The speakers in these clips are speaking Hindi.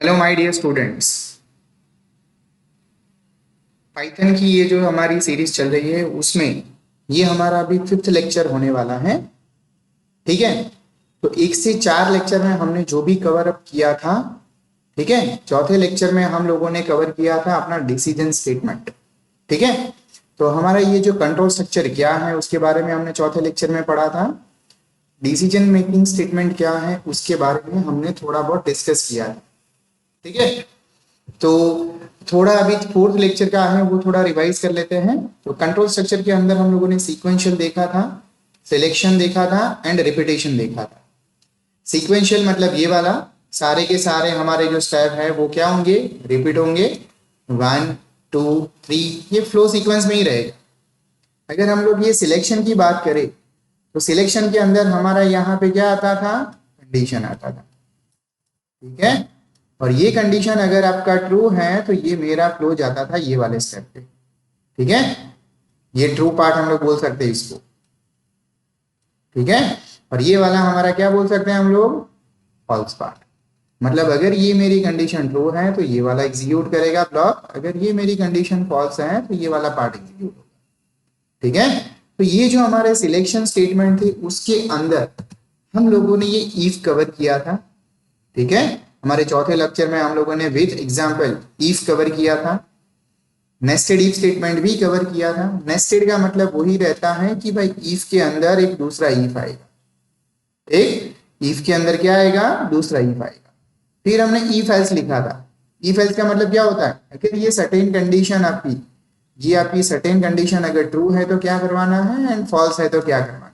Hello my dear students. Python की ये जो हमारी सीरीज चल रही है उसमें ये हमारा अभी फिफ्थ लेक्चर होने वाला है। ठीक है, तो एक से चार लेक्चर में हमने जो भी कवर अप किया था, ठीक है, चौथे लेक्चर में हम लोगों ने कवर किया था अपना डिसीजन स्टेटमेंट। ठीक है, तो हमारा ये जो कंट्रोल स्ट्रक्चर क्या है उसके बारे में हमने चौथे लेक्चर में पढ़ा था। डिसीजन मेकिंग स्टेटमेंट क्या है उसके बारे में हमने थोड़ा बहुत डिस्कस किया है। ठीक है, तो थोड़ा अभी फोर्थ लेक्चर का है वो थोड़ा रिवाइज कर लेते हैं। तो कंट्रोल स्ट्रक्चर के अंदर हम लोगों ने सीक्वेंशियल देखा था, सिलेक्शन देखा था एंड रिपीटेशन देखा था। सीक्वेंशियल मतलब ये वाला सारे के सारे हमारे जो स्टेप है वो क्या होंगे, रिपीट होंगे। 1 2 3 ये फ्लो सीक्वेंस में ही रहेगा। अगर हम लोग ये सिलेक्शन की बात करें तो सिलेक्शन के अंदर हमारा यहाँ पे क्या आता था, कंडीशन आता था। ठीक है, और ये कंडीशन अगर आपका ट्रू है तो ये मेरा फ्लो जाता था ये वाले स्टेप पे। ठीक है, ये ट्रू पार्ट हम लोग बोल सकते हैं इसको। ठीक है, और ये वाला हमारा क्या बोल सकते हैं हम लोग, फॉल्स पार्ट। मतलब अगर ये मेरी कंडीशन ट्रू है तो ये वाला एग्जीक्यूट करेगा ब्लॉक, अगर ये मेरी कंडीशन फॉल्स है तो ये वाला पार्ट एग्जीक्यूट होगा। ठीक है, तो ये जो हमारे सिलेक्शन स्टेटमेंट थे उसके अंदर हम लोगों ने ये इफ कवर किया था। ठीक है, हमारे चौथे लेक्चर में हम लोगों ने विद एग्जांपल इफ कवर किया था। नेस्टेड इफ स्टेटमेंट भी कवर किया था। नेस्टेड का मतलब वही रहता है कि भाई इफ के अंदर एक दूसरा इफ आएगा, एक इफ के अंदर क्या आएगा, दूसरा इफ आएगा। फिर हमने इफ एल्स लिखा था। इफ एल्स का मतलब क्या होता है, अगर ये सर्टेन कंडीशन आपकी, ये आपकी सर्टेन कंडीशन अगर ट्रू है तो क्या करवाना है एंड फॉल्स है तो क्या करवाना है।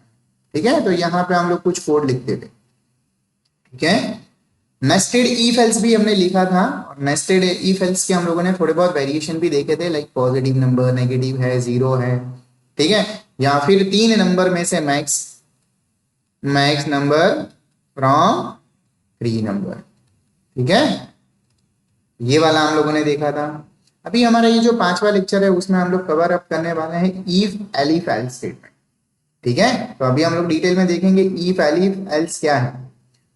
ठीक है, तो यहाँ पे हम लोग कुछ कोड लिखते थे। ठीक है, नेस्टेड इफ एल्स भी हमने लिखा था, और नेस्टेड इफ एल्स के हम लोगों ने थोड़े बहुत वेरिएशन भी देखे थे, लाइक पॉजिटिव नंबर, नेगेटिव है, जीरो है। ठीक है, या फिर तीन नंबर में से max max number from three number. ठीक है, ये वाला हम लोगों ने देखा था। अभी हमारा ये जो पांचवा लेक्चर है उसमें हम लोग कवर अप करने वाले हैं इफ एलिफ एल्स स्टेटमेंट। ठीक है, तो अभी हम लोग डिटेल में देखेंगे इफ एलिफ एल्स क्या है।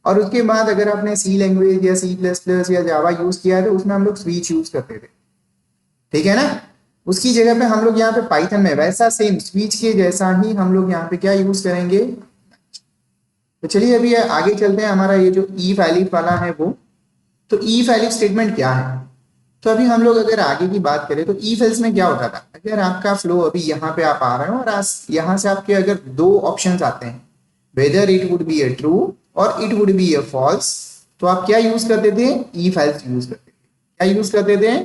और उसके बाद अगर आपने सी लैंग्वेज या सी प्लस प्लस या जावा यूज किया है तो उसमें हम लोग स्विच यूज करते थे। ठीक है ना, उसकी जगह पे हम लोग यहाँ पे पाइथन में वैसा सेम स्विच के जैसा ही हम लोग यहाँ पे क्या यूज करेंगे। तो चलिए अभी आगे चलते हैं। हमारा ये जो इफ एलिफ वाला है वो, तो इफ एलिफ स्टेटमेंट क्या है। तो अभी हम लोग अगर आगे की बात करें तो इफ एल्स में क्या होता था, अगर आपका फ्लो अभी यहाँ पे आप आ रहे हो और यहाँ से आपके अगर दो ऑप्शंस आते हैं, whether it would be a true और it would be a false, तो आप क्या यूज करते थे, इफ एल्स यूज करते थे। क्या यूज करते थे,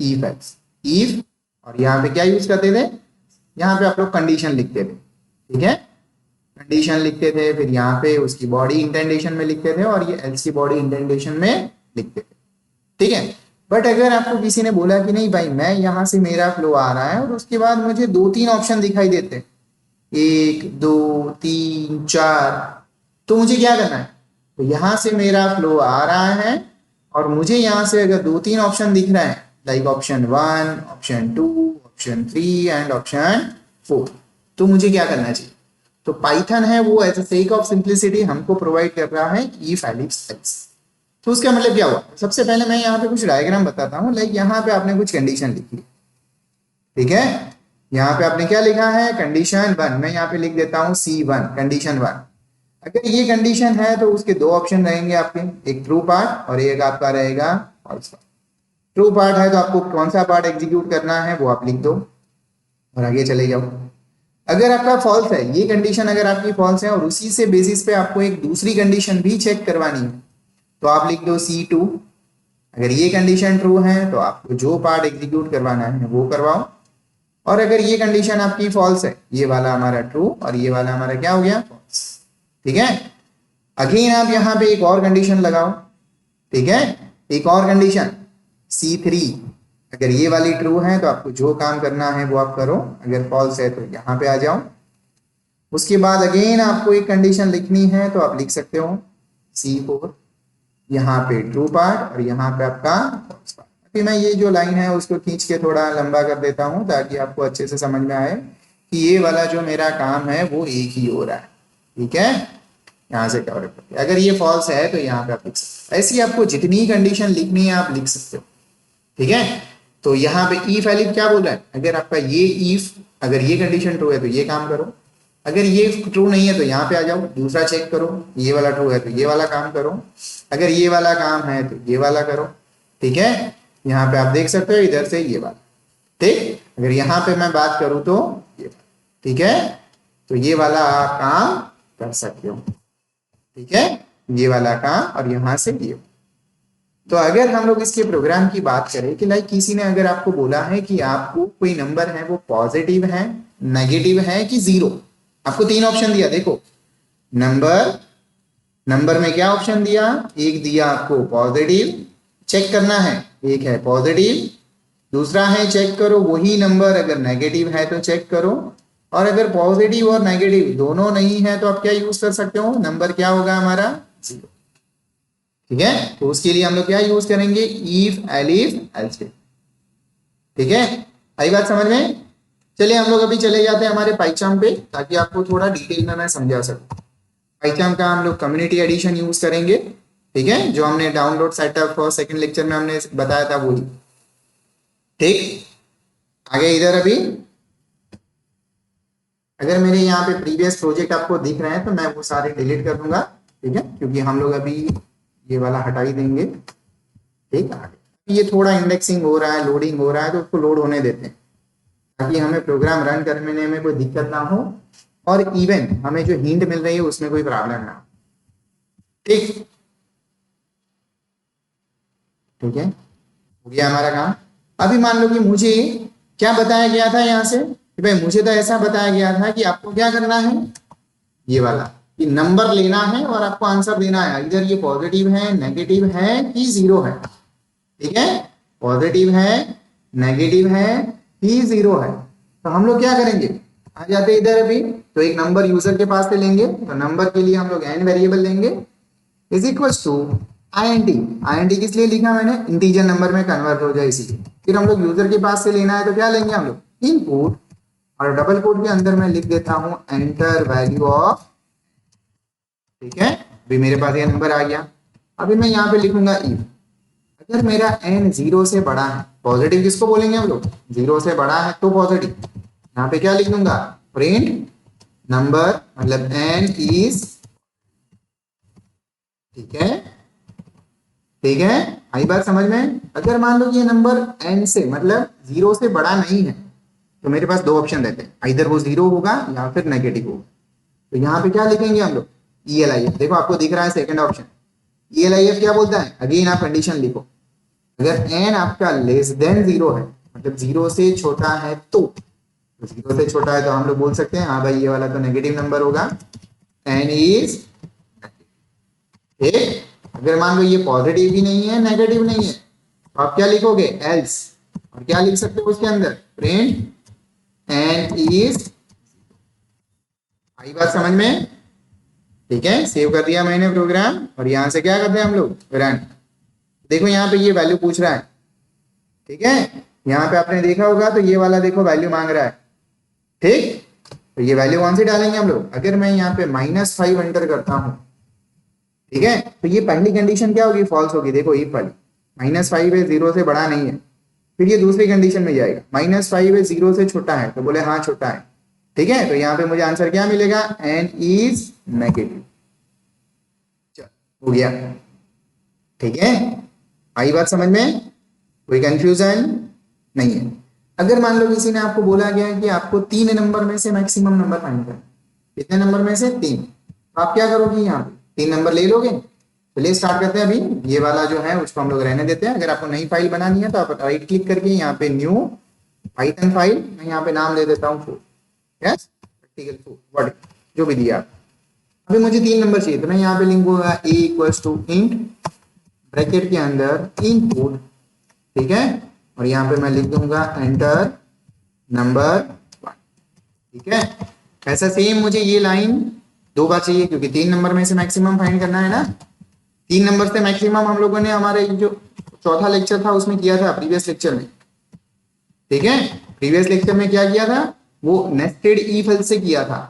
इफ एल्स। इफ, और यहाँ पे क्या यूज करते थे, यहाँ पे आप लोग कंडीशन लिखते थे। ठीक है, कंडीशन लिखते थे, फिर यहाँ पे उसकी बॉडी इंडेंटेशन में लिखते थे और ये एल्स की बॉडी इंडेंटेशन में लिखते थे। ठीक है, बट अगर आपको किसी ने बोला कि नहीं भाई मैं यहां से मेरा फ्लो आ रहा है और उसके बाद मुझे दो तीन ऑप्शन दिखाई देते हैं, एक दो तीन चार, तो मुझे क्या करना है, तो यहां से मेरा फ्लो आ रहा है और मुझे यहां से अगर दो तीन ऑप्शन दिख रहे हैं, like option 1, option 2, option 3 and option 4, तो मुझे क्या करना चाहिए। तो पाइथन है वो as a sake of simplicity हमको प्रोवाइड कर रहा है इफ एलिफ एल्स। तो उसका मतलब क्या हुआ, सबसे पहले मैं यहाँ पे कुछ डायग्राम बताता हूँ। लाइक यहाँ पे आपने कुछ कंडीशन लिखी। ठीक है, यहाँ पे आपने क्या लिखा है, कंडीशन 1, मैं यहाँ पे लिख देता हूँ C1, कंडीशन 1। अगर ये कंडीशन है तो उसके दो ऑप्शन रहेंगे आपके, एक ट्रू पार्ट और एक आपका रहेगा फॉल्स पार्ट। ट्रू पार्ट है तो आपको कौन सा पार्ट एग्जीक्यूट करना है वो आप लिख दो और आगे चले जाओ। अगर आपका फॉल्स है, ये कंडीशन अगर आपकी फॉल्स है और उसी से बेसिस पे आपको एक दूसरी कंडीशन भी चेक करवानी है, तो आप लिख दो C2। अगर ये कंडीशन ट्रू है तो आपको जो पार्ट एग्जीक्यूट करवाना है वो करवाओ, और अगर ये कंडीशन आपकी फॉल्स है, ये वाला हमारा ट्रू और ये वाला हमारा क्या हो गया, फॉल्स। ठीक है, अगेन आप यहां पे एक और कंडीशन लगाओ। ठीक है, एक और कंडीशन C3, अगर ये वाली ट्रू है तो आपको जो काम करना है वो आप करो, अगर फॉल्स है तो यहां पे आ जाओ। उसके बाद अगेन आपको एक कंडीशन लिखनी है तो आप लिख सकते हो C4, यहाँ पे ट्रू पार्ट और यहाँ पे आपका फॉल्स पार्ट। अभी मैं ये जो लाइन है उसको खींच के थोड़ा लंबा कर देता हूँ ताकि आपको अच्छे से समझ में आए कि ये वाला जो मेरा काम है वो एक ही हो रहा है। ठीक है, यहाँ से कवर करके, अगर ये फॉल्स है तो यहाँ पे आप लिख सकते हो। ऐसी आपको जितनी कंडीशन लिखनी है आप लिख सकते हो, ठीक है। तो यहाँ पे इफ एलिफ क्या बोल रहा है, अगर आपका ये इफ, अगर ये कंडीशन ट्रू है तो ये काम करो, अगर ये ट्रू नहीं है तो यहाँ पे आ जाओ, दूसरा चेक करो, ये वाला ट्रू है तो ये वाला काम करो, अगर ये वाला काम है तो ये वाला करो, ठीक है। यहाँ पे आप देख सकते हो इधर से ये वाला, ठीक। अगर यहाँ पे मैं बात करूं तो ये वाला, ठीक है। तो ये वाला आप काम कर सकते हो, ठीक है, ये वाला काम, और यहाँ से ये। तो अगर हम लोग इसके प्रोग्राम की बात करें कि लाइक किसी ने अगर आपको बोला है कि आपको कोई नंबर है वो पॉजिटिव है, नेगेटिव है कि जीरो, आपको तीन ऑप्शन दिया, देखो नंबर में क्या ऑप्शन दिया, एक दिया आपको पॉजिटिव, चेक करना है, एक है पॉजिटिव, दूसरा है चेक करो वही नंबर अगर नेगेटिव है तो चेक करो, और अगर पॉजिटिव और नेगेटिव दोनों नहीं है तो आप क्या यूज कर सकते हो, नंबर क्या होगा हमारा, जीरो, ठीक है। तो उसके लिए हम लोग क्या यूज करेंगे, इफ एलिफ एल्स, ठीक है। आई बात समझ में। चलिए हम लोग अभी चले जाते हैं हमारे पाइचाम पे, ताकि आपको थोड़ा डिटेल में मैं समझा सकूं। पाइचाम का हम लोग कम्युनिटी एडिशन यूज करेंगे, ठीक है, जो हमने download setup for second lecture में हमने बताया था वही, ठीक। आगे इधर अभी अगर मेरे यहाँ पे प्रीवियस प्रोजेक्ट आपको दिख रहे हैं तो मैं वो सारे डिलीट कर दूंगा, ठीक है, क्योंकि हम लोग अभी ये वाला हटा ही देंगे, ठीक। आगे ये थोड़ा इंडेक्सिंग हो रहा है, लोडिंग हो रहा है, तो उसको लोड होने देते हैं ताकि हमें प्रोग्राम रन करने में कोई दिक्कत ना हो, और इवन हमें जो हिंट मिल रही है उसमें कोई प्रॉब्लम ना हो, ठीक, ठीक है। हो गया हमारा काम। अभी मान लो कि मुझे क्या बताया गया था यहाँ से कि भाई मुझे तो ऐसा बताया गया था कि आपको क्या करना है, ये वाला कि नंबर लेना है और आपको आंसर देना है, इधर ये पॉजिटिव है, नेगेटिव है कि जीरो है, ठीक है, पॉजिटिव है, नेगेटिव है कि जीरो है। तो हम लोग क्या करेंगे, आ जाते इधर अभी, तो एक नंबर यूजर के पास से लेंगे, तो नंबर के लिए हम लोग एन वेरिएबल लेंगे इज इक्वल टू INT किस लिए लिखा मैंने, इंटीजर नंबर में कन्वर्ट हो जाए इसलिए। फिर हम लोग यूजर के पास से लेना है तो क्या लेंगे हम लोग, इनपुट, और डबल कोट के अंदर मैं लिख देता हूं एंटर वैल्यू ऑफ, ठीक है। अभी मेरे पास ये नंबर आ गया। अभी मैं यहाँ पे लिखूंगा इफ अगर मेरा n जीरो से बड़ा है, पॉजिटिव किसको बोलेंगे हम लोग, जीरो से बड़ा है तो पॉजिटिव, यहाँ पे क्या लिख दूंगा, प्रिंट नंबर, मतलब n इज, ठीक है, ठीक है। आई बात समझ में। अगर मान लो ये नंबर n से मतलब जीरो से बड़ा नहीं है तो मेरे पास दो ऑप्शन रहते हैं, इधर वो जीरो होगा या फिर नेगेटिव होगा। तो यहाँ पे क्या लिखेंगे हम लोग, ELIF, देखो आपको दिख रहा है सेकंड ऑप्शन, ELIF क्या बोलता है, अगेन आप कंडीशन लिखो, अगर n आपका लेस देन जीरो है, मतलब जीरो से छोटा है तो जीरो से छोटा है तो हम लोग बोल सकते हैं हाँ भाई ये वाला तो नेगेटिव नंबर होगा, n इज, ठीक। अगर मान लो ये पॉजिटिव भी नहीं है, नेगेटिव नहीं है, तो आप क्या लिखोगे, एल्स, और क्या लिख सकते हो उसके अंदर, प्रिंट n इज, आई बात समझ में, ठीक है। सेव कर दिया मैंने प्रोग्राम, और यहां से क्या करते हैं हम लोग, रन। देखो यहाँ पे ये वैल्यू पूछ रहा है, ठीक है, यहाँ पे आपने देखा होगा तो ये वाला देखो वैल्यू मांग रहा है, ठीक। तो ये वैल्यू कौन सी डालेंगे हम लोग, अगर मैं यहाँ पे -5 एंटर करता हूँ, ठीक है, तो ये पहली कंडीशन क्या होगी, फॉल्स होगी, देखो इफ वाली, -5 है, जीरो से बड़ा नहीं है। फिर ये दूसरी कंडीशन में जाएगा, -5 है, जीरो से छोटा है, तो बोले हाँ छोटा है, ठीक है। तो यहाँ पे मुझे आंसर क्या मिलेगा, n इज नेगेटिव, हो गया, ठीक है। आई बात समझ में, कोई कंफ्यूजन नहीं है। अगर मान लो किसी ने आपको बोला गया है कि आपको 3 नंबर में से मैक्सिमम नंबर फाइंड करना, कितने नंबर में से 3, तो आप क्या करोगे, यहाँ पे 3 नंबर ले लोगे। चलिए स्टार्ट करते हैं। अभी ये वाला जो है उसको हम लोग रहने देते हैं। अगर आपको नई फाइल बनानी है तो आप राइट क्लिक करके यहाँ पे न्यू पाइथन फाइल, मैं यहाँ पे नाम दे देता हूँ 4, यस, प्रैक्टिकल 4 व्हाट जो भी दिया। अभी मुझे 3 नंबर चाहिए तो मैं यहाँ पे लिखूंगा a equals to int, bracket के अंदर इनपुट, ठीक है, और यहाँ पे मैं लिख दूंगा एंटर नंबर 1, ठीक है। ऐसा सेम मुझे ये लाइन 2 बार चाहिए क्योंकि 3 नंबर में से मैक्सिमम फाइंड करना है ना। 3 नंबर से मैक्सिमम हम लोगों ने हमारे जो चौथा लेक्चर था उसमें किया था, प्रीवियस लेक्चर में, ठीक है। प्रीवियस लेक्चर में क्या किया था, वो नेस्टेड इफ एल्स से किया था।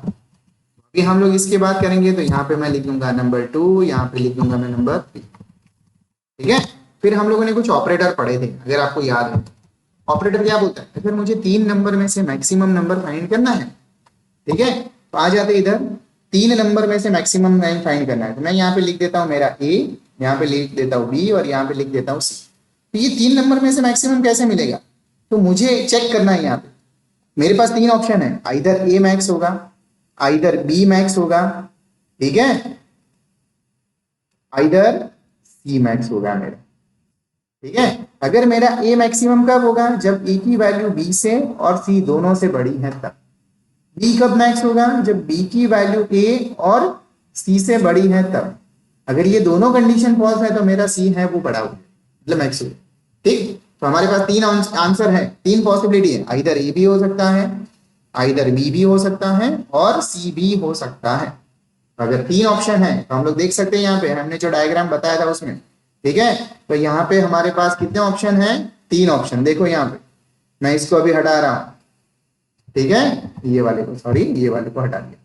अभी हम लोग इसके बाद करेंगे तो यहाँ पे मैं लिख लूंगा नंबर 2, यहाँ पे लिख लूंगा मैं नंबर 3। ठीक है, फिर हम लोगों ने कुछ ऑपरेटर पढ़े थे, अगर आपको याद है। ऑपरेटर क्या बोलता है, अगर मुझे 3 नंबर में से मैक्सिमम नंबर फाइंड करना है, ठीक है, तो आ जाते इधर 3 नंबर में से मैक्सिमम फाइंड करना है, तो मैं यहाँ पे लिख देता हूँ मेरा ए, यहाँ पे लिख देता हूँ बी और यहाँ पे लिख देता हूँ सी। तो ये 3 नंबर में से मैक्सिमम कैसे मिलेगा, तो मुझे चेक करना है। यहाँ पे मेरे पास 3 ऑप्शन है, आइदर ए मैक्स होगा, आइदर बी मैक्स होगा, ठीक है, आइदर सी मैक्स होगा मेरा। ठीक है, अगर मेरा ए मैक्सिमम कब होगा, जब ए की वैल्यू बी से और सी दोनों से बड़ी है तब। बी कब मैक्स होगा, जब बी की वैल्यू ए और सी से बड़ी है तब। अगर ये दोनों कंडीशन फॉल्स है तो मेरा सी है वो बड़ा हो गया, मतलब मैक्स हो गया। ठीक, तो हमारे पास 3 आंसर है, 3 पॉसिबिलिटी है, आइदर ए भी हो सकता है, आइदर बी भी हो सकता है और सी भी हो सकता है। अगर 3 ऑप्शन है तो हम लोग देख सकते हैं यहाँ पे हमने जो डायग्राम बताया था उसमें। ठीक है, तो यहाँ पे हमारे पास कितने ऑप्शन है, 3 ऑप्शन। देखो यहाँ पे मैं इसको अभी हटा रहा हूं, ठीक है, ये वाले को, सॉरी ये वाले को हटा दिया।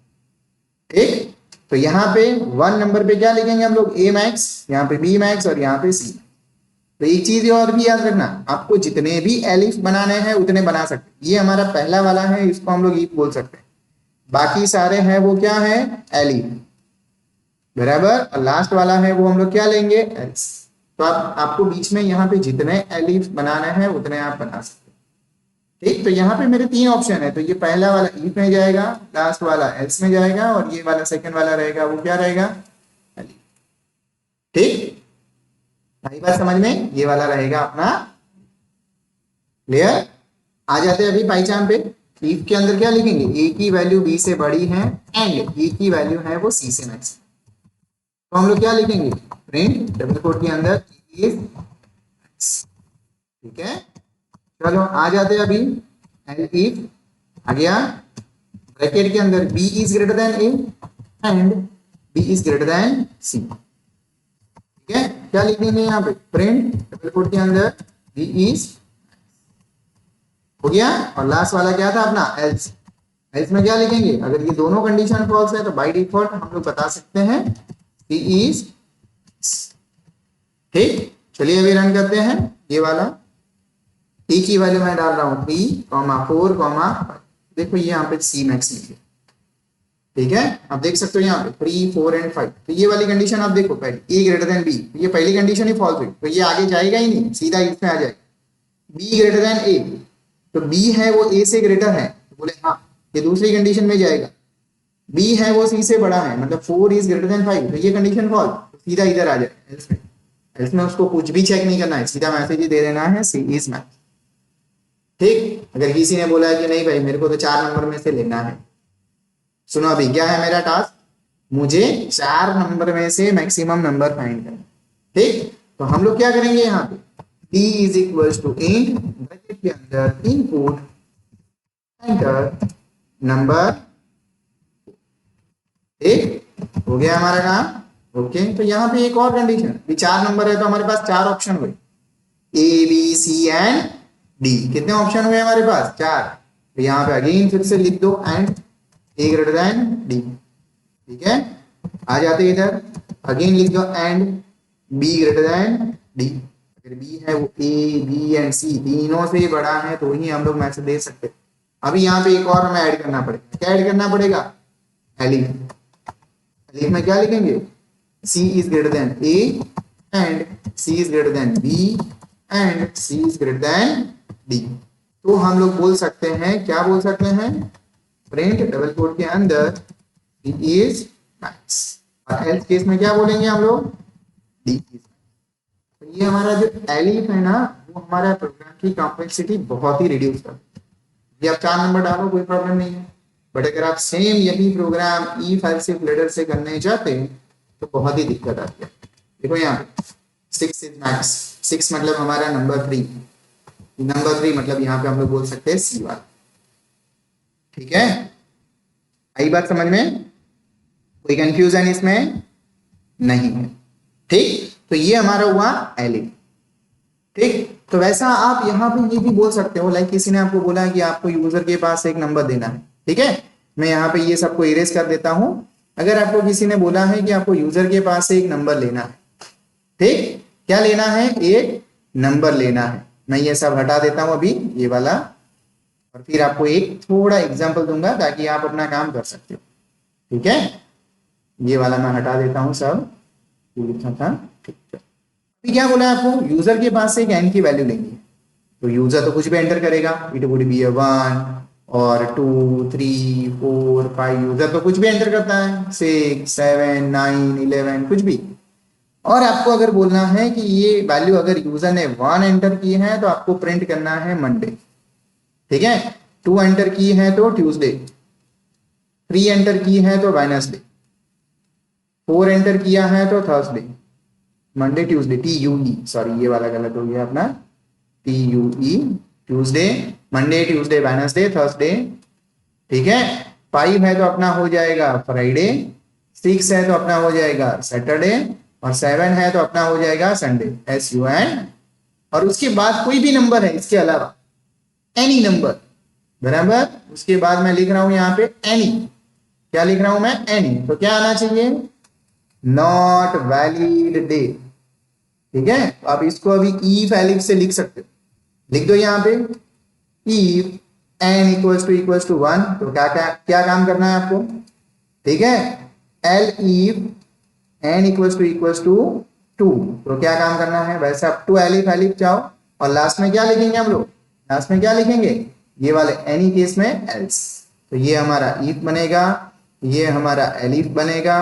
ठीक, तो यहाँ पे 1 नंबर पे क्या लिखेंगे हम लोग, ए मैक्स, यहाँ पे बी मैक्स और यहाँ पे सी। तो एक चीज और भी याद रखना, आपको जितने भी एलिफ बनाने हैं उतने बना सकते। ये हमारा पहला वाला है, इसको हम लोग इफ बोल सकते हैं, बाकी सारे हैं वो क्या है, एलिफ, बराबर। और लास्ट वाला है वो हम लोग क्या लेंगे, एल्स। तो आपको बीच में यहाँ पे जितने एलिफ बनाने हैं उतने आप बना सकते हैं। ठीक, तो यहाँ पे मेरे 3 ऑप्शन है, तो ये पहला वाला इफ में जाएगा, लास्ट वाला एल्स में जाएगा और ये वाला सेकंड वाला रहेगा वो क्या रहेगा, एलिफ। ठीक, भाई बात समझ में, ये वाला रहेगा अपना क्लियर। आ जाते हैं अभी पहचान पे। इफ के अंदर क्या लिखेंगे, ए की वैल्यू बी से बड़ी है एंड बी की वैल्यू है वो सी से मैक्स। तो हम लोग क्या लिखेंगे, प्रिंट डबल कोट के अंदर इफ, ठीक है। चलो आ जाते हैं अभी, एंड इफ आ गया, ब्रैकेट के अंदर B is greater than A and B is greater than C. ठीक है, क्या लिखेंगे यहाँ पे, प्रिंट डबल कोट के अंदर बी इज, हो गया। और लास्ट वाला क्या था अपना, एल्स। एल्स में क्या लिखेंगे, अगर ये दोनों कंडीशन फॉल्स है तो बाय डिफॉल्ट हम लोग बता सकते हैं सी इज। ठीक, चलिए अभी रन करते हैं ये वाला। टी की वैल्यू मैं डाल रहा हूं 3,4,5। देखो ये यहाँ पे सी मैक्स मिल गया। ठीक है, आप देख सकते हो यहाँ पे 3, 4 एंड 5। तो ये वाली कंडीशन आप देखो, पहले ए ग्रेटर देन बी, ये पहली कंडीशन ही फॉल्स हुई, तो ये आगे जाएगा ही नहीं, सीधा इसमें आ जाएगा। बी ग्रेटर देन ए, तो बी है वो ए से ग्रेटर है, तो बोले हाँ ये दूसरी कंडीशन में जाएगा। बी है वो सी से बड़ा है, मतलब 4 इज ग्रेटर देन 5, तो ये कंडीशन फॉल्स, तो सीधा इधर आ जाएगा। इसमें उसको कुछ भी चेक नहीं करना है, सीधा मैसेज ही दे देना है सी इज मैक्स। ठीक, अगर किसी ने बोला है कि नहीं भाई मेरे को तो 4 नंबर में से लेना है, सुनो अभी क्या है मेरा टास्क, मुझे 4 नंबर में से मैक्सिमम नंबर फाइंड करना। ठीक, तो हम लोग क्या करेंगे यहाँ पे, d is equal to int bracket के अंदर इनपुट एंटर नंबर। ठीक, हो गया हमारा काम। ओके, तो यहाँ पे एक और कंडीशन, भी 4 नंबर है तो हमारे पास 4 ऑप्शन हुए, A B C and D. कितने ऑप्शन हुए हमारे पास, 4। तो यहाँ पे अगेन फिर से लिख दो and A greater than D. ठीक है, आ जाते इधर, अगेन लिख दो and be greater than D. अगर बी है वो ए बी एंड सी तीनों से बड़ा है तो ही हम लोग मैसेज दे सकते। अभी यहाँ पे एक और हमें ऐड करना पड़ेगा, क्या ऐड करना पड़ेगा, एलिफ। एलिफ में क्या लिखेंगे, C is greater than A and C is greater than B and C is greater than D. तो हम लोग बोल सकते हैं, क्या बोल सकते हैं, प्रिंट डबल कोट के अंदर डी इज मैक्स। और एल्स केस में क्या बोलेंगे हम लोग, डी इज मैक्स। तो ये हमारा जो एलिफ है ना, वो हमारा प्रोग्राम की कॉम्प्लेक्सिटी बहुत ही रिड्यूस कर, ये आप 4 नंबर डालो कोई प्रॉब्लम नहीं है। बट अगर आप सेम यही program if else if ladder से करने जाते हैं तो बहुत ही दिक्कत आती है। देखो यहाँ पे 6 इज मैक्स, 6 मतलब हमारा नंबर 3, नंबर 3 मतलब यहाँ पे हम लोग बोल सकते हैं सी वाला। ठीक है, आई बात समझ में, कोई कंफ्यूजन इसमें नहीं है। ठीक, तो ये हमारा हुआ एलिफ। ठीक, तो वैसा आप यहाँ पे ये भी बोल सकते हो, लाइक किसी ने आपको बोला कि आपको यूजर के पास एक नंबर देना है, ठीक है, मैं यहाँ पे ये सबको इरेज कर देता हूँ। अगर आपको किसी ने बोला है कि आपको यूजर के पास से एक नंबर लेना है, ठीक, क्या लेना है, एक नंबर लेना है। मैं ये सब हटा देता हूँ अभी ये वाला, और फिर आपको एक थोड़ा एग्जांपल दूंगा ताकि आप अपना काम कर सकते हो। ठीक है, ये वाला मैं हटा देता हूँ सब लिखा था। ठीक है, अभी क्या बोला है आपको, यूजर के पास से एक एन की वैल्यू लेंगे। तो यूजर तो कुछ भी एंटर करेगा, इट वुड बी अ 1 और 2 3 4 5, यूजर तो कुछ भी एंटर करता है, 6 7 9 11 कुछ भी। और आपको अगर बोलना है कि ये वैल्यू अगर यूजर ने 1 एंटर की है तो आपको प्रिंट करना है मंडे। ठीक है, 2 एंटर की है तो ट्यूसडे, 3 एंटर की है तो वेडनेसडे, 4 एंटर किया है तो Thursday, Monday Tuesday, TUE, sorry ये वाला गलत हो गया अपना, TUE, Tuesday, Monday Tuesday Wednesday Thursday. ठीक है, 5 है तो अपना हो जाएगा फ्राइडे, 6 है तो अपना हो जाएगा सैटरडे, और 7 है तो अपना हो जाएगा संडे, SUN। और उसके बाद कोई भी नंबर है इसके अलावा, एनी नंबर, बराबर। उसके बाद मैं लिख रहा हूं यहाँ पे एनी, क्या लिख रहा हूं मैं, एनी। तो क्या आना चाहिए, नॉट वैलिड डे। ठीक है, तो आप इसको अभी इफ एलिफ से लिख सकते हो, लिख दो यहाँ पे इफ n इक्वल्स टू 1। तो क्या क्या क्या काम करना है आपको, ठीक है, el if n equals to 2। तो क्या काम करना है, वैसे आप टू एलिफ एलिफ जाओ, और लास्ट में क्या लिखेंगे हम लोग, लास्ट में क्या लिखेंगे, ये वाले एनी केस में एल्स। तो ये हमारा इफ बनेगा, ये हमारा एलिफ बनेगा,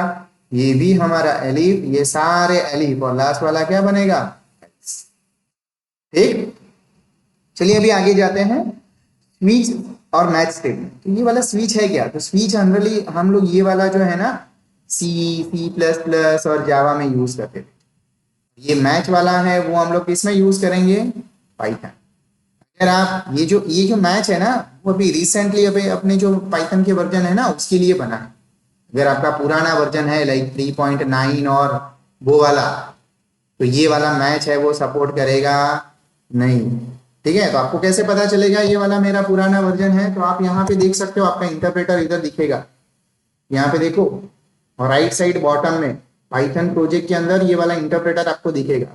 ये भी हमारा एलिफ, ये सारे एलिफ, और लास्ट वाला क्या बनेगा, एल्स। ठीक, चलिए अभी आगे जाते हैं, स्विच और मैच स्टेटमेंट। तो ये वाला स्विच है क्या, तो स्विच जनरली हम लोग ये वाला जो है ना C++ और जावा में यूज करते थे। ये मैच वाला है वो हम लोग किस में यूज करेंगे, पाइथन। अगर आप ये जो मैच है ना, वो अभी रिसेंटली अभी अपने जो पाइथन के वर्जन है ना उसके लिए बना है। अगर आपका पुराना वर्जन है लाइक 3.9 और वो वाला, तो ये वाला मैच है वो सपोर्ट करेगा नहीं। ठीक है, तो आपको कैसे पता चलेगा ये वाला मेरा पुराना वर्जन है, तो आप यहाँ पे देख सकते हो, आपका इंटरप्रेटर इधर दिखेगा, यहाँ पे देखो, और राइट साइड बॉटम में पाइथन प्रोजेक्ट के अंदर ये वाला इंटरप्रेटर आपको दिखेगा।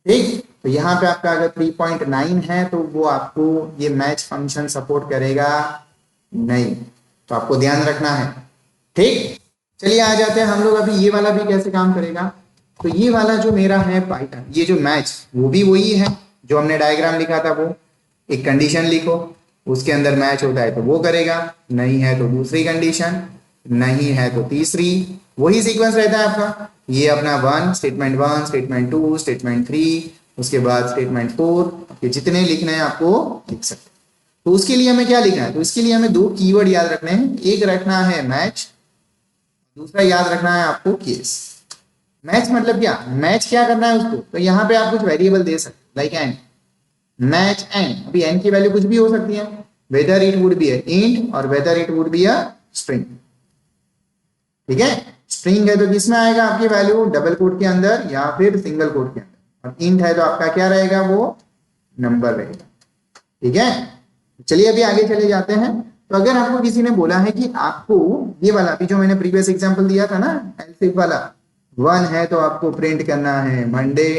ठीक, तो यहाँ पे आपका अगर 3.9 है तो वो आपको ये मैच फंक्शन सपोर्ट करेगा नहीं, तो आपको ध्यान रखना है। ठीक, चलिए आ जाते हैं हम लोग अभी ये वाला भी कैसे काम करेगा। तो ये वाला जो मेरा है पाइथन, ये जो मैच, वो भी वही है जो हमने डायग्राम लिखा था। वो एक कंडीशन लिखो, उसके अंदर मैच होता है तो वो करेगा, नहीं है तो दूसरी कंडीशन, नहीं है तो तीसरी, वही सीक्वेंस रहता है आपका। ये अपना 1 स्टेटमेंट 1 स्टेटमेंट 2 स्टेटमेंट 3, उसके बाद स्टेटमेंट 4, ये जितने लिखने हैं आपको लिख सकते हैं। तो उसके लिए हमें क्या लिखना है, तो इसके लिए हमें 2 कीवर्ड याद रखने हैं, एक रखना है मैच, दूसरा याद रखना है आपको केस। मैच मतलब क्या, मैच क्या करना है उसको, तो यहाँ पे आप कुछ वेरिएबल दे सकते हैं लाइक एन, मैच एन। अभी एन की वैल्यू कुछ भी हो सकती है, whether it would be int और whether it would be a string. ठीक है, स्ट्रिंग है तो किसमें आएगा आपकी वैल्यू, डबल कोट के अंदर या फिर सिंगल कोट के अंदर, और इंट है तो आपका क्या रहेगा, वो नंबर रहेगा। ठीक है, चलिए अभी आगे चले जाते हैं। तो अगर आपको किसी ने बोला है कि आपको ये वाला, अभी जो मैंने प्रीवियस एग्जांपल दिया था ना एल्स वाला, 1 है तो आपको प्रिंट करना है मंडे,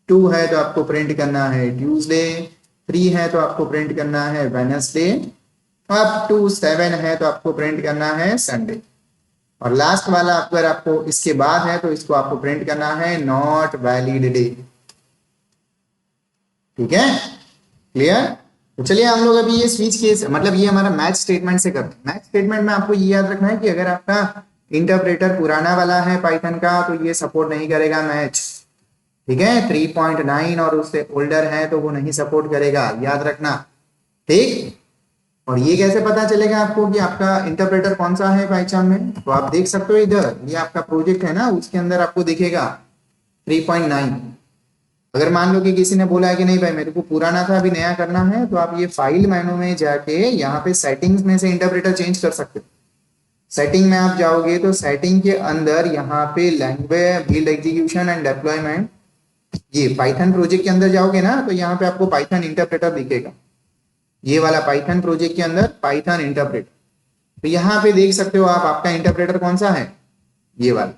2 है तो आपको प्रिंट करना है ट्यूसडे, 3 है तो आपको प्रिंट करना है वेडनेसडे, अप टू 7 है तो आपको प्रिंट करना है संडे, और लास्ट वाला अगर आपको इसके बाद है तो इसको आपको प्रिंट करना है नॉट वैलिड डे। ठीक है, क्लियर। तो चलिए हम लोग अभी ये स्विच केस, मतलब ये हमारा मैच स्टेटमेंट से करते हैं। मैच स्टेटमेंट में आपको ये याद रखना है कि अगर आपका इंटरप्रेटर पुराना वाला है पाइथन का तो ये सपोर्ट नहीं करेगा मैच। ठीक है, 3.9 और उससे ओल्डर है तो वो नहीं सपोर्ट करेगा, याद रखना। ठीक, और ये कैसे पता चलेगा आपको कि आपका इंटरप्रेटर कौन सा है पाइथन में, तो आप देख सकते हो इधर, ये आपका प्रोजेक्ट है ना, उसके अंदर आपको दिखेगा 3.9। अगर मान लो कि किसी ने बोला है कि नहीं भाई मेरे को पुराना था अभी नया करना है, तो आप ये फाइल मेनू में जाके यहाँ पे सेटिंग्स में से इंटरप्रेटर चेंज कर सकते हो। सेटिंग में आप जाओगे तो सेटिंग के अंदर यहाँ पे language build execution and deployment, ये पाइथन प्रोजेक्ट के अंदर जाओगे ना तो यहाँ पे आपको पाइथन इंटरप्रेटर दिखेगा। ये वाला पाइथन प्रोजेक्ट के अंदर पाइथन इंटरप्रेटर, तो यहाँ पे देख सकते हो आप, आपका इंटरप्रेटर कौन सा है, ये वाला।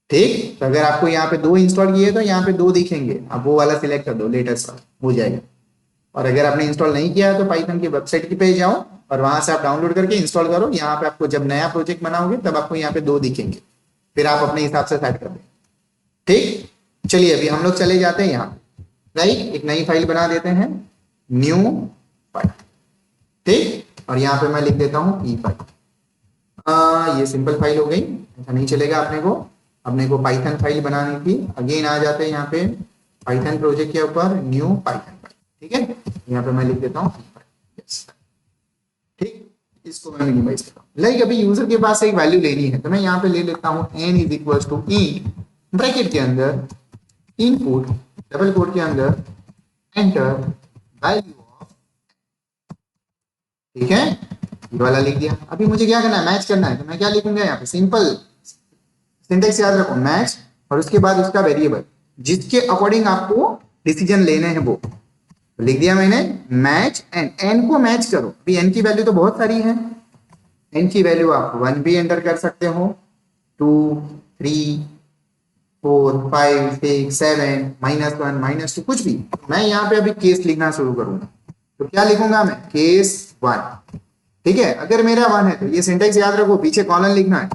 ठीक, तो अगर आपको यहाँ पे 2 इंस्टॉल किए तो यहाँ पे 2 दिखेंगे, आप वो वाला सिलेक्ट कर दो, लेटेस्ट वाला हो जाएगा। और अगर आपने इंस्टॉल नहीं किया है तो पाइथन की वेबसाइट की पे जाओ और वहां से आप डाउनलोड करके इंस्टॉल करो। यहाँ पे आपको जब नया प्रोजेक्ट बनाओगे तब आपको यहाँ पे 2 दिखेंगे, फिर आप अपने हिसाब से सेट कर दें। ठीक, चलिए अभी हम लोग चले जाते हैं यहाँ पे, राइट, एक नई फाइल बना देते हैं, न्यू फाइल। ठीक, और यहाँ पे मैं लिख देता हूँ ई फाइल। ये सिंपल फाइल हो गई, ऐसा नहीं चलेगा। अपने को पाइथन फाइल बनानी थी। अगेन आ जाते हैं यहाँ पे पाइथन प्रोजेक्ट के ऊपर, न्यू पाइथन फाइल। ठीक है, यहाँ पे मैं लिख देता हूँ yes। ठीक, इसको मैं मिनिमाइज करता हूँ। लाइक अभी यूजर के पास एक वैल्यू लेनी है तो मैं यहाँ पे ले लेता हूँ n is equal to in bracket के अंदर इनपुट डबल कोट के अंदर एंटर वैल्यू ऑफ। ठीक है, ये वाला लिख दिया। अभी मुझे क्या करना है, मैच करना है, तो मैं क्या लिखूंगा यहाँ पे, सिंपल सिंटेक्स याद रखो, मैच और उसके बाद उसका वेरिएबल जिसके अकॉर्डिंग आपको डिसीजन लेने हैं वो लिख दिया मैंने, मैच एंड एन को मैच करो। अभी एन की वैल्यू तो बहुत सारी है, एन की वैल्यू आप 1 भी एंटर कर सकते हो, 2 3 4 5 6 7 -1 -2 कुछ भी। मैं यहाँ पे अभी केस लिखना शुरू करूंगा, तो क्या लिखूंगा मैं, केस 1। ठीक है, अगर मेरा 1 है तो ये सिंटेक्स याद रखो, पीछे कॉलन लिखना है।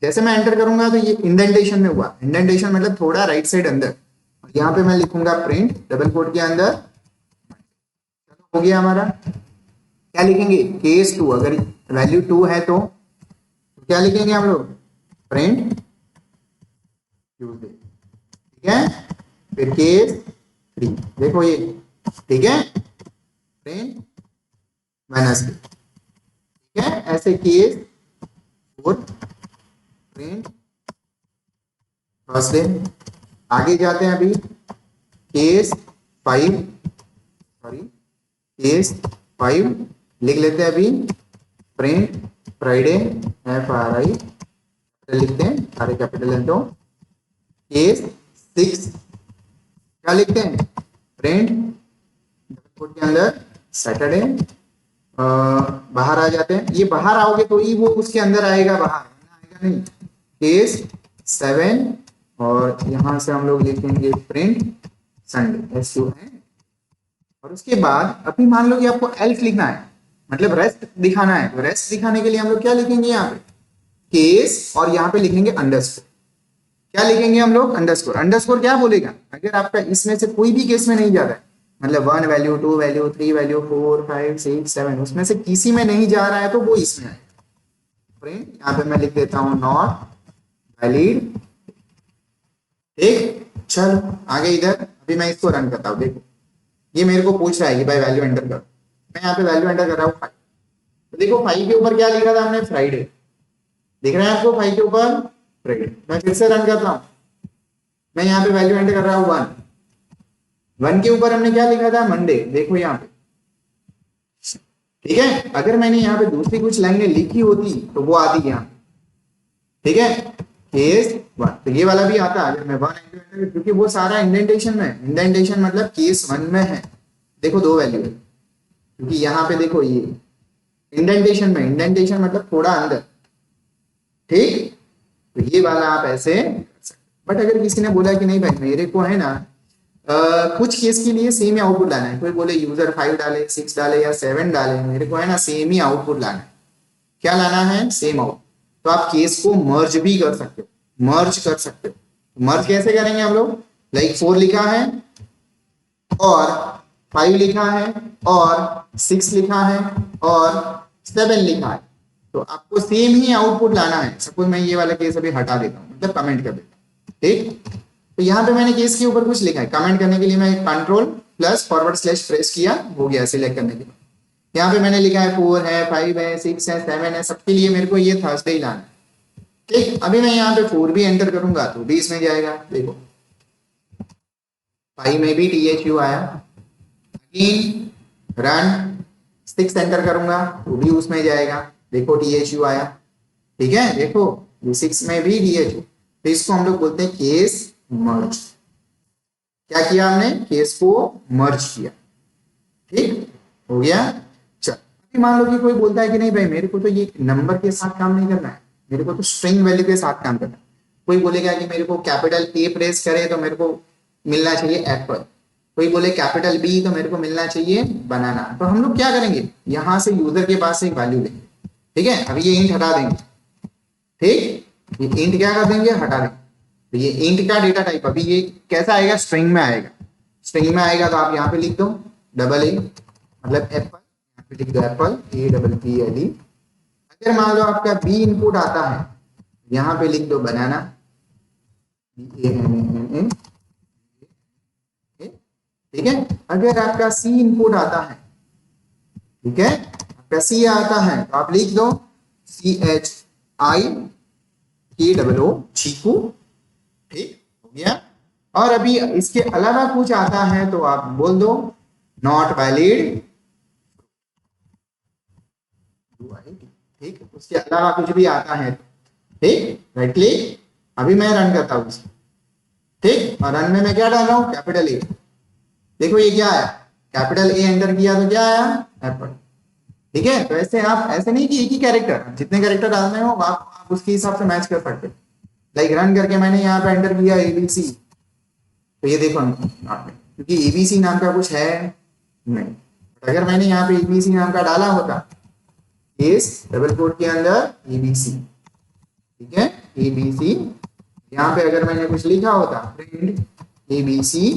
जैसे मैं एंटर करूंगा तो ये इंडेंटेशन में हुआ, इंडेंटेशन मतलब थोड़ा राइट साइड अंदर, यहाँ पे मैं लिखूंगा प्रिंट डबल कोट के अंदर, हो गया हमारा। क्या लिखेंगे, केस 2, अगर वैल्यू 2 है तो क्या लिखेंगे हम लोग, प्रिंट ट्यूसडे। ठीक है, फिर केस 3 देखो ये, ठीक है, प्रिंट वेडनेसडे। ठीक है, ऐसे केस 4 प्रिंट थर्सडे। आगे जाते हैं अभी, केस 5 सॉरी केस 5 लिख लेते हैं अभी, प्रिंट फ्राइडे FRI लिखते हैं, सारे कैपिटल लेते हो। केस 6 क्या लिखते हैं, प्रिंट कोट के अंदर सैटरडे। बाहर आ जाते हैं, ये बाहर आओगे तो ही वो उसके अंदर आएगा, बाहर आएगा नहीं। केस 7 और यहां से हम लोग लिखेंगे प्रिंट संडे SU है। और उसके बाद अभी मान लो कि आपको एल्स लिखना है, मतलब रेस्ट दिखाना है, तो रेस्ट दिखाने के लिए हम लोग क्या लिखेंगे यहाँ पे, केस और यहाँ पे लिखेंगे अंडरस्कोर। क्या लिखेंगे हम लोग, अंडरस्कोर। अंडरस्कोर क्या बोलेगा, अगर आपका इसमें से कोई भी केस में नहीं जा रहा है, मतलब 1 वैल्यू 2 वैल्यू 3 वैल्यू 4 5 6 7 उसमें से किसी में नहीं जा रहा है तो वो इसमें आएगा। प्रिंट यहाँ पे मैं लिख देता हूँ नॉट वैलिड। ठीक, चलो आगे इधर, अभी मैं इसको रन करता हूँ। देखो ये मेरे को पूछ रहा है कि भाई वैल्यू एंटर करो, मैं यहाँ पे वैल्यू एंटर कर रहा हूँ 5। तो देखो 5 के ऊपर क्या लिखा था हमने, फ्राइडे, दिख रहा है आपको 5 के ऊपर फ्राइडे। मैं फिर से रन करता हूँ, मैं यहाँ पे वैल्यू एंटर कर रहा हूँ 1 के ऊपर हमने क्या लिखा था, मंडे, देखो यहाँ पे। ठीक है, अगर मैंने यहाँ पे दूसरी कुछ लाइनें लिखी होती तो वो आती यहाँ। ठीक है, केस 1 तो ये वाला भी आता अगर मैं 1 एंटर, क्योंकि वो सारा इंडेंटेशन में, इंडेंटेशन मतलब केस 1 में है। देखो 2 वैल्यू है, क्योंकि यहाँ पे देखो ये इंडेंटेशन में, इंडेंटेशन मतलब थोड़ा अंदर। ठीक, तो ये वाला आप ऐसे कर सकते। बट अगर किसी ने बोला कि नहीं भाई मेरे को है ना कुछ केस के लिए सेम ही आउटपुट लाना है, कोई बोले यूजर 5 डाले 6 डाले या 7 डाले, मेरे को है ना सेम ही आउटपुट लाना है, क्या लाना है, सेम आउटपुट, तो आप केस को मर्ज भी कर सकते हो, मर्ज कर सकते हो। मर्ज कैसे करेंगे हम लोग, लाइक 4 लिखा है और 5 लिखा है और 6 लिखा है और 7 लिखा है, तो आपको सेम ही आउटपुट लाना है। सपोज मैं ये वाला केस अभी हटा देता हूँ, मतलब कमेंट कर देता हूँ। ठीक, तो यहाँ पे मैंने केस के ऊपर कुछ लिखा है, कमेंट करने के लिए मैं control plus forward slash press किया, हो गया सिलेक्ट करने के बाद। यहाँ पे मैंने लिखा है 4 है 5 है 6 है 7 है, सबके लिए मेरे को ये थर्सडे ही लाना है। ठीक, अभी मैं यहाँ पे 4 भी एंटर करूंगा तो भी इसमें जाएगा। देखो 5 में भी THU आया, अगेन रन 6 एंटर करूंगा तो भी उसमें जाएगा, देखो THU आया। ठीक है, देखो ये 6 में भी THU, तो इसको हम लोग बोलते हैं केस मर्ज। क्या किया हमने, केस को मर्ज किया। ठीक हो गया। चल मान लो कि कोई बोलता है कि नहीं भाई मेरे को तो ये नंबर के साथ काम नहीं करना है, मेरे को तो स्ट्रिंग वैल्यू के साथ काम करना है। कोई बोलेगा कि मेरे को कैपिटल ए प्रेस करे तो मेरे को मिलना चाहिए एप्पल, कोई बोले कैपिटल बी तो मेरे को मिलना चाहिए बनाना। तो हम लोग क्या करेंगे, यहां से यूजर के पास से एक वैल्यू लेंगे, ठीक है। अभी ये इंट हटा देंगे, ठीक, ये इंट क्या कर देंगे, हटा देंगे। तो ये इंट का डेटा टाइप अभी ये कैसा आएगा, स्ट्रिंग में आएगा। स्ट्रिंग में आएगा तो आप यहाँ पे लिख दो डबल ए मतलब एप्पल, यहाँ पे लिख दो Apple A double P L E. अगर मान लो आपका बी इनपुट आता है, यहाँ पे लिख दो बनाना, ठीक है। अगर आपका सी इनपुट आता है, ठीक है, आपका सी आता है तो आप लिख दो CHIKOO चीकू, ठीक हो गया। और अभी इसके अलावा कुछ आता है तो आप बोल दो नॉट वैलिड, ठीक, उसके अलावा कुछ भी आता है, ठीक, राइट क्लिक। अभी मैं रन करता हूं इसको, ठीक, और रन में मैं क्या डाल रहा हूं, कैपिटल ए। देखो ये क्या आया, कैपिटल ए एंटर किया तो क्या आया, एप्पल, ठीक है। तो ऐसे आप ऐसे नहीं कि एक ही कैरेक्टर, जितने कैरेक्टर डालने हो आप उसके हिसाब से मैच कर सकते। लाइक रन करके मैंने यहाँ पे एंटर किया एबीसी, तो ये देखो आपने, क्योंकि एबीसी नाम का कुछ है नहीं। अगर मैंने यहाँ पे एबीसी नाम का डाला होता, इस डबल कोट के अंदर एबीसी, ठीक है, एबीसी, यहाँ पे अगर मैंने कुछ लिखा होता प्रिंट एबीसी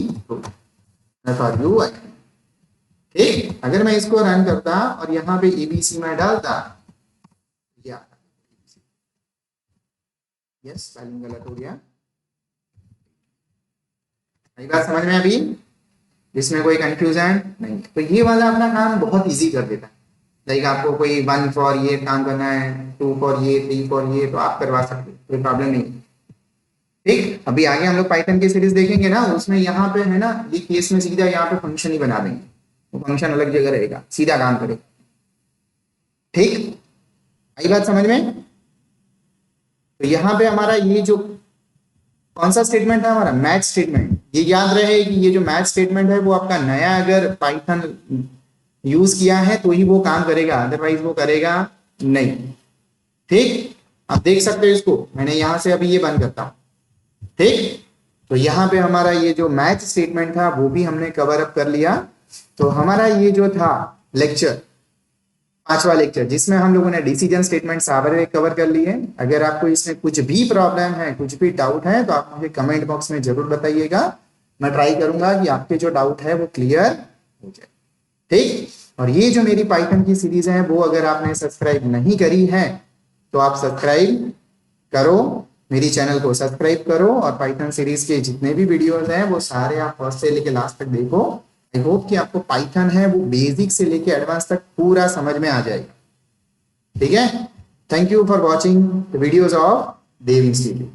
फॉर यू, ठीक। अगर मैं इसको रन करता और यहाँ पे एबीसी में डालता, यस स्पेलिंग गलत हो गया, बात समझ में अभी, इसमें कोई कंफ्यूजन नहीं। तो ये वाला अपना काम बहुत इजी कर देता है। लाइक आपको कोई 1 फॉर ये काम करना है, 2 फॉर ये, 3 फॉर ये, तो आप करवा सकते, कोई प्रॉब्लम नहीं, ठीक। अभी आगे हम लोग पाइथन की सीरीज देखेंगे ना, उसमें यहाँ पे है ना, ये केस में सीधा यहाँ पे फंक्शन ही बना देंगे, वो फंक्शन अलग जगह रहेगा, सीधा काम करेगा, ठीक। आई बात समझ में। तो यहाँ पे हमारा ये जो कौन सा स्टेटमेंट है हमारा, मैच स्टेटमेंट। ये याद रहे कि ये जो मैच स्टेटमेंट है वो आपका नया अगर पाइथन यूज किया है तो ही वो काम करेगा, अदरवाइज वो करेगा नहीं, ठीक। आप देख सकते हो इसको, मैंने यहां से अभी ये बंद करता हूं, ठीक। तो यहाँ पे हमारा ये जो मैच स्टेटमेंट था वो भी हमने कवर अप कर लिया। तो हमारा ये जो था लेक्चर, 5वां लेक्चर, जिसमें हम लोगों ने डिसीजन स्टेटमेंट सारे कवर कर लिए। अगर आपको इसमें कुछ भी प्रॉब्लम है, कुछ भी डाउट है, तो आप मुझे कमेंट बॉक्स में जरूर बताइएगा। मैं ट्राई करूंगा कि आपके जो डाउट है वो क्लियर हो जाए, ठीक। और ये जो मेरी पाइथन की सीरीज है वो अगर आपने सब्सक्राइब नहीं करी है तो आप सब्सक्राइब करो, मेरी चैनल को सब्सक्राइब करो, और पाइथन सीरीज के जितने भी वीडियोस हैं वो सारे आप फर्स्ट से लेके लास्ट तक देखो। आई होप कि आपको पाइथन है वो बेसिक से लेके एडवांस तक पूरा समझ में आ जाएगा, ठीक है। Thank you for watching the videos of Dev institute.